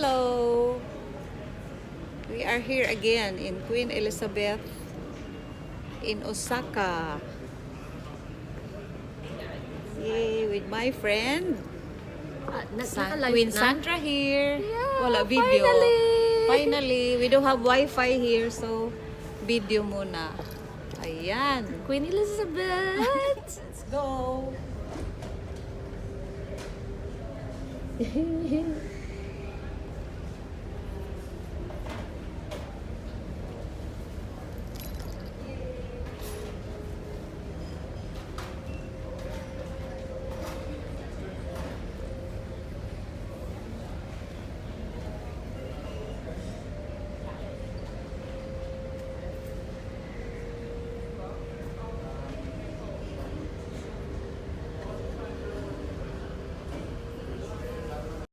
Hello! We are here again in Queen Elizabeth in Osaka. Yay! With my friend Queen Sandra here. Yeah, Wala video. finally! Finally, we don't have Wi-Fi here, so video muna. Ayan. Queen Elizabeth! Let's go!